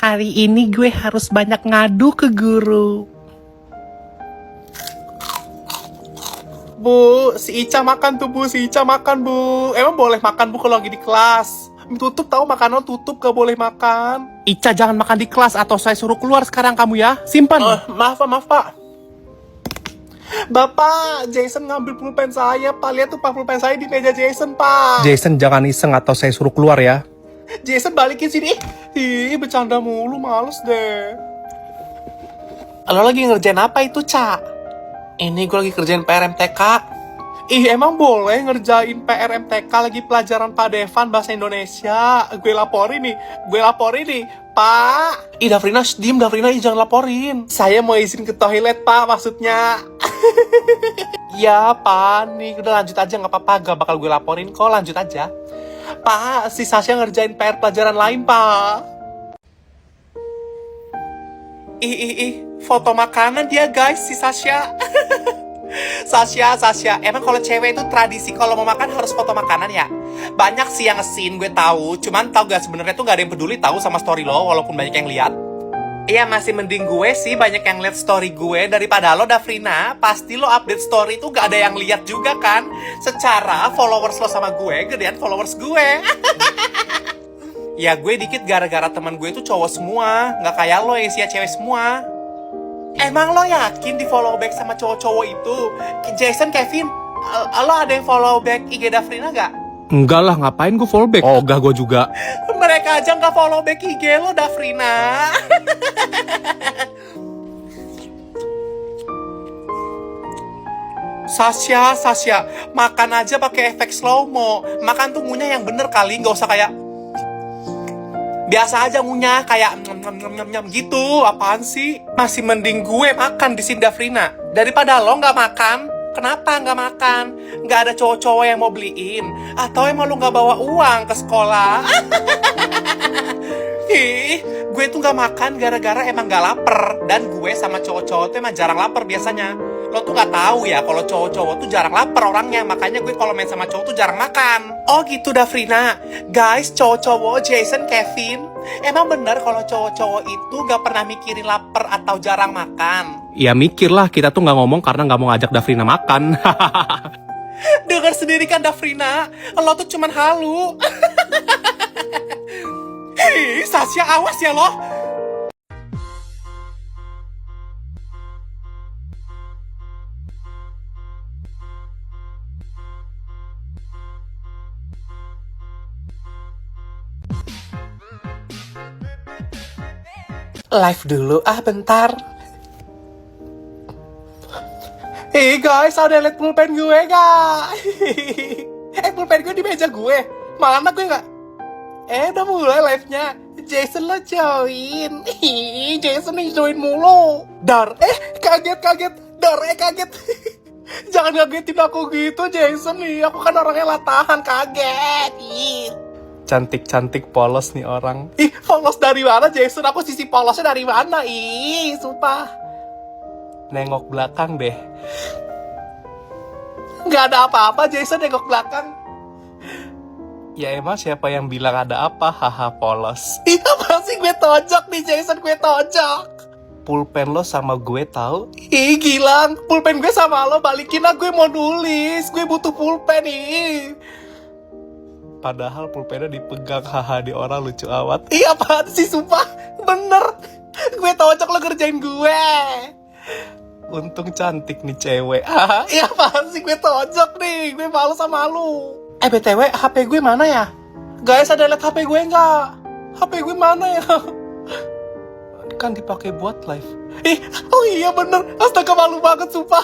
Hari ini gue harus banyak ngadu ke guru. Bu, si Ica makan tuh bu, si Ica makan bu. Emang boleh makan bu kalau lagi di kelas? Tutup tahu, makanan tutup, gak boleh makan. Ica jangan makan di kelas atau saya suruh keluar sekarang kamu ya. Simpan. Maaf pak. Bapak, Jason ngambil pulpen saya, Pak. Lihat tuh Pak, pulpen saya di meja Jason, Pak. Jason jangan iseng atau saya suruh keluar ya. Jason balikin sini. Ih, bercanda mulu, males deh. Lo lagi ngerjain apa itu, Ca? Ini gue lagi kerjain PR MTK. Ih, emang boleh ngerjain PR MTK lagi pelajaran Pak Devan bahasa Indonesia? Gue laporin nih. Pak. Ih, Dafrina, diem Dafrina, jangan laporin. Saya mau izin ke toilet, Pak, maksudnya. Ya, Pak, nih udah lanjut aja, nggak apa-apa, gak bakal gue laporin kok, lanjut aja. Pak, si Sasha ngerjain PR pelajaran lain, Pak. Foto makanan dia guys, si Sasha. Sasha, emang kalau cewek itu tradisi kalau mau makan harus foto makanan ya? Banyak sih yang nge-scene, gue tahu. Cuman tahu gak sebenarnya tuh gak ada yang peduli tahu sama story lo, walaupun banyak yang lihat. Iya, masih mending gue sih banyak yang lihat story gue daripada lo, Dafrina. Pasti lo update story tuh gak ada yang lihat juga kan? Secara followers lo sama gue gedean followers gue. Ya gue dikit gara-gara teman gue tuh cowok semua, nggak kayak lo ya sih cewek semua. Emang lo yakin di follow back sama cowok-cowok itu? Jason, Kevin, lo ada yang follow back IG Dafrina nggak? Enggak lah, ngapain gue follow back? Oh, enggak, gue juga. Mereka aja nggak follow back IG lo, Dafrina. Sasha, makan aja pakai efek slow mo. Makan tuh ngunyah yang bener kali, nggak usah kayak biasa aja ngunyah kayak nyam gitu. Apaan sih? Masih mending gue makan di sini, Dafrina, daripada lo nggak makan. Kenapa nggak makan? Nggak ada cowok-cowok yang mau beliin? Atau emang lo nggak bawa uang ke sekolah? Ih, gue tuh nggak makan gara-gara emang nggak lapar. Dan gue sama cowok-cowok tuh emang jarang lapar biasanya. Lo tuh nggak tahu ya kalau cowok-cowok tuh jarang lapar orangnya. Makanya gue kalau main sama cowok tuh jarang makan. Oh gitu, Dafrina. Guys, cowok-cowok, Jason, Kevin, emang bener kalau cowok-cowok itu nggak pernah mikirin lapar atau jarang makan? Ya mikir lah, kita tuh nggak ngomong karena nggak mau ngajak Dafrina makan. Dengar sendiri kan, Dafrina, lo tuh cuman halu. Ih, Sasha, awas ya lo. Live dulu, bentar. Hey guys, ada liat pulpen gue gak? Pulpen gue di meja gue. Mana gue gak? Udah mulai live-nya. Jason lo join. Jason nih join mulu. Dar, kaget. Dar, kaget. Jangan ngagetin aku gitu, Jason nih. Aku kan orangnya latahan, kaget. Cantik-cantik polos nih orang. Ih, polos dari mana, Jason? Aku sisi polosnya dari mana? Ih, sumpah. Nengok belakang deh. Nggak ada apa-apa, Jason, nengok belakang. Ya emang siapa yang bilang ada apa? Haha, polos. Iya, pasti gue tojok nih, Jason, gue tojok. Pulpen lo sama gue tahu? Ih, Gilang, pulpen gue sama lo balikin lah, gue mau nulis. Gue butuh pulpen nih. Padahal pulpennya dipegang, haha, di orang lucu amat. Iya, apaan sih, sumpah. Bener. Gue tojok lo kerjain gue. Untung cantik nih cewek. Iya, apaan sih, gue tojok nih. Gue malu sama lu. BTW, HP gue mana ya? Guys, ada liat HP gue nggak? HP gue mana ya? Kan dipakai buat live. Oh iya bener. Astaga, malu banget, sumpah.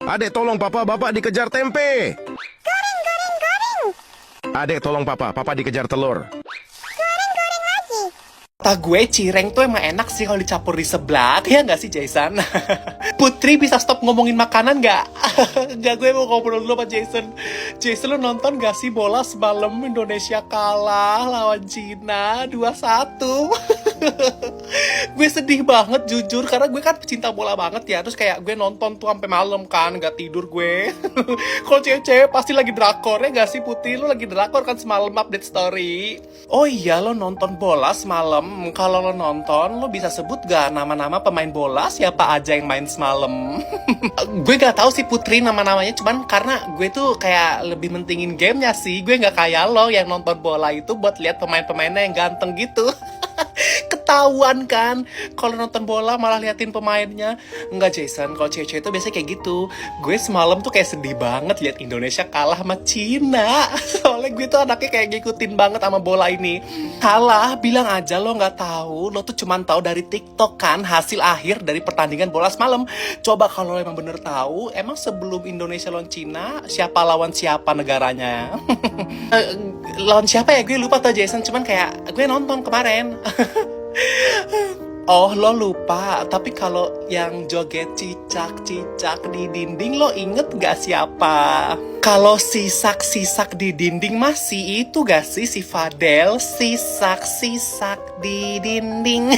Adek, tolong bapak dikejar tempe. Goreng. Adek, tolong papa dikejar telur. Goreng lagi. Kata gue cireng tuh emang enak sih kalau dicampur di seblak. Ya nggak sih, Jason? Putri bisa stop ngomongin makanan nggak? Nggak, gue mau ngobrol dulu sama Jason. Jason, lo nonton nggak sih bola semalam Indonesia kalah lawan Cina 2-1? Gue sedih banget jujur, karena gue kan pecinta bola banget ya. Terus kayak gue nonton tuh sampai malam kan, gak tidur gue. Kalau cewek-cewek pasti lagi drakor ya gak sih Putih? Lu lagi drakor kan semalam update story. Oh iya, lo nonton bola semalam. Kalau lo nonton, lo bisa sebut gak nama-nama pemain bola siapa aja yang main semalam? Gue gak tahu sih Putri nama-namanya, cuman karena gue tuh kayak lebih mentingin gamenya sih. Gue gak kayak lo yang nonton bola itu buat lihat pemain-pemainnya yang ganteng gitu. Ketahuan kan kalau nonton bola malah liatin pemainnya. Enggak Jason, kalau cewek-cewek itu biasanya kayak gitu. Gue semalam tuh kayak sedih banget lihat Indonesia kalah sama Cina. Soalnya gue tuh anaknya kayak ngikutin banget sama bola ini. Kalah, bilang aja lo nggak tahu. Lo tuh cuman tahu dari TikTok kan hasil akhir dari pertandingan bola semalam. Coba kalau emang bener tahu, emang sebelum Indonesia lawan Cina, siapa lawan siapa negaranya? Lawan siapa ya? Gue lupa tuh Jason, cuman kayak gue nonton kemarin. Oh, lo lupa. Tapi kalau yang joget cicak-cicak di dinding, lo inget gak siapa? Kalau sisak-sisak di dinding masih itu gak sih si Fadel? Sisak-sisak di dinding.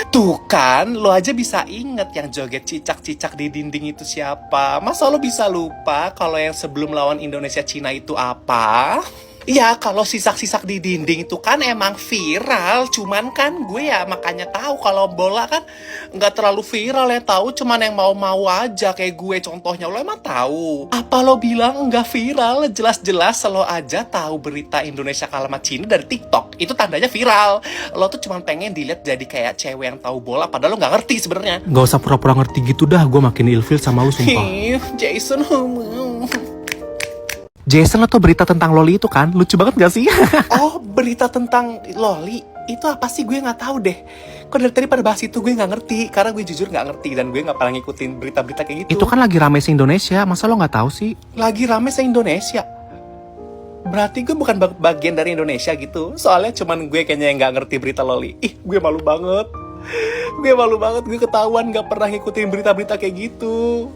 Tuh kan, lo aja bisa inget yang joget cicak-cicak di dinding itu siapa. Masa lo bisa lupa kalau yang sebelum lawan Indonesia Cina itu apa? Iya, kalau sisak-sisak di dinding itu kan emang viral. Cuman kan gue ya makanya tahu kalau bola kan nggak terlalu viral ya. Tahu cuman yang mau-mau aja kayak gue contohnya. Lo emang tahu? Apa lo bilang nggak viral? Jelas-jelas lo aja tahu berita Indonesia kalah sama Cina dari TikTok. Itu tandanya viral. Lo tuh cuman pengen dilihat jadi kayak cewek yang tahu bola padahal lo nggak ngerti sebenarnya. Gak usah pura-pura ngerti gitu dah, gue makin ilfil sama lu sumpah. Jason, Jason, lo tau berita tentang Loli itu kan? Lucu banget gak sih? oh, berita tentang Loli itu apa sih? Gue nggak tahu deh. Kok dari tadi pada bahas itu gue nggak ngerti, karena gue jujur nggak ngerti dan gue nggak pernah ngikutin berita-berita kayak gitu. Itu kan lagi rame se-Indonesia, masa lo gak tahu sih? Lagi rame se-Indonesia. Berarti gue bukan bagian dari Indonesia gitu. Soalnya cuman gue kayaknya yang nggak ngerti berita Loli. Ih, gue malu banget. Gue malu banget, gue ketahuan nggak pernah ngikutin berita-berita kayak gitu.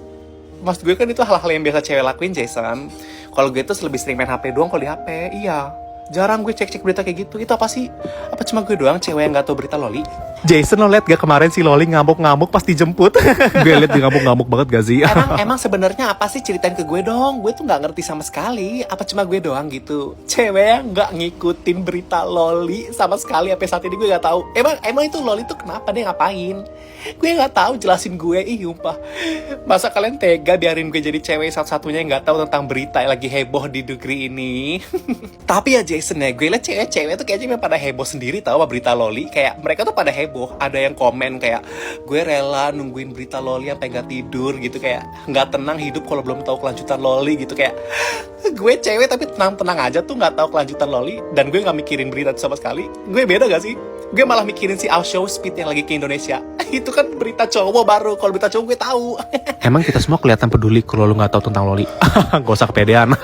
Maksud gue kan itu hal-hal yang biasa cewek lakuin, Jason. Kalau gue tuh lebih sering main HP doang kalau di HP. Iya. Jarang gue cek-cek berita kayak gitu. Itu apa sih? Apa cuma gue doang cewek yang gak tahu berita Loli? Jason, lo liat gak kemarin si Loli ngamuk-ngamuk pas dijemput? Gue liat dia ngamuk-ngamuk banget gak sih? Emang sebenarnya apa sih, ceritain ke gue dong. Gue tuh nggak ngerti sama sekali. Apa cuma gue doang gitu? Cewek yang nggak ngikutin berita Loli sama sekali. Sampai saat ini gue nggak tahu. Emang itu Loli tuh kenapa, dia ngapain? Gue nggak tahu, jelasin gue. Ih, sumpah. Masa kalian tega biarin gue jadi cewek satu-satunya yang nggak tahu tentang berita yang lagi heboh di negeri ini? Tapi ya Jason ya, gue liat cewek-cewek tuh kayaknya pada heboh sendiri tahu sama berita Loli. Kayak mereka tuh pada heboh. Ada yang komen kayak, gue rela nungguin berita Loli sampai nggak tidur gitu, kayak nggak tenang hidup kalau belum tahu kelanjutan Loli gitu. Kayak gue cewek tapi tenang-tenang aja tuh nggak tahu kelanjutan Loli, dan gue nggak mikirin berita sama sekali. Gue beda gak sih? Gue malah mikirin si Al Show Speed yang lagi ke Indonesia. Itu kan berita cowok baru. Kalau berita cowok gue tahu. Emang kita semua kelihatan peduli kalau lo gak tahu tentang Loli. Gak usah kepedean.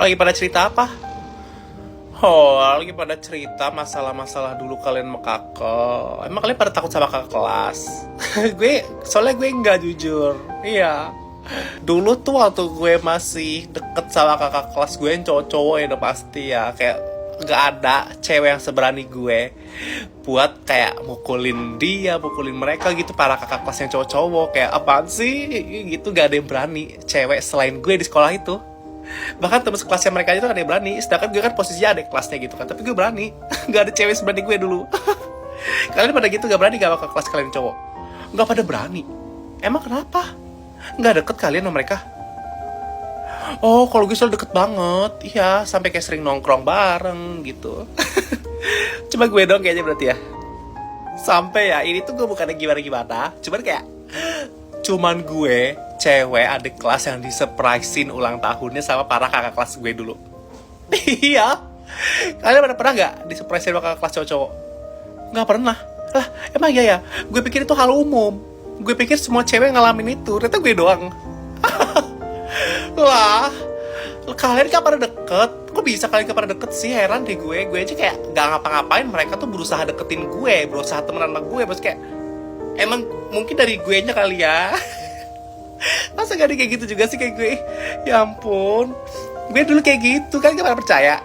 Lagi pada cerita apa? Oh, lagi pada cerita masalah-masalah dulu kalian sama kakak. Emang kalian pada takut sama kakak kelas? Soalnya gue nggak jujur. Iya. Dulu tuh waktu gue masih deket sama kakak kelas gue yang cowok-cowok ya udah pasti ya. Kayak nggak ada cewek yang seberani gue buat kayak mukulin dia, mukulin mereka gitu, para kakak kelas yang cowok-cowok. Kayak apaan sih? Gitu, gak ada yang berani. Cewek selain gue di sekolah itu. Bahkan temen sekelasnya mereka itu ada yang berani. Sedangkan gue kan posisinya adik kelasnya gitu kan. Tapi gue berani. Gak ada cewek seberani gue dulu. Kalian pada gitu gak berani gak sama kelas kalian cowok? Gak pada berani. Emang kenapa? Gak deket kalian sama mereka? Oh, kalau gue selalu deket banget. Iya, sampai kayak sering nongkrong bareng gitu. Cuma gue dong kayaknya berarti ya. Sampai ya, ini tuh gue bukannya gimana-gimana. Cuman gue cewek adik kelas yang disurprisein ulang tahunnya sama para kakak kelas gue dulu. Iya. Kalian pernah gak disurprisein sama kakak kelas cowok-cowok? Gak pernah. Lah, emang iya ya? Gue pikir itu hal umum. Gue pikir semua cewek ngalamin itu, ternyata gue doang. Lah, kalian kan pada deket. Kok bisa kalian kan pada deket sih? Heran deh gue. Gue aja kayak gak ngapa-ngapain, mereka tuh berusaha deketin gue, berusaha temenan sama gue. Terus kayak, emang mungkin dari gue nya kali ya. Masa gak ada kayak gitu juga sih kayak gue? Ya ampun. Gue dulu kayak gitu kan, gak pernah percaya.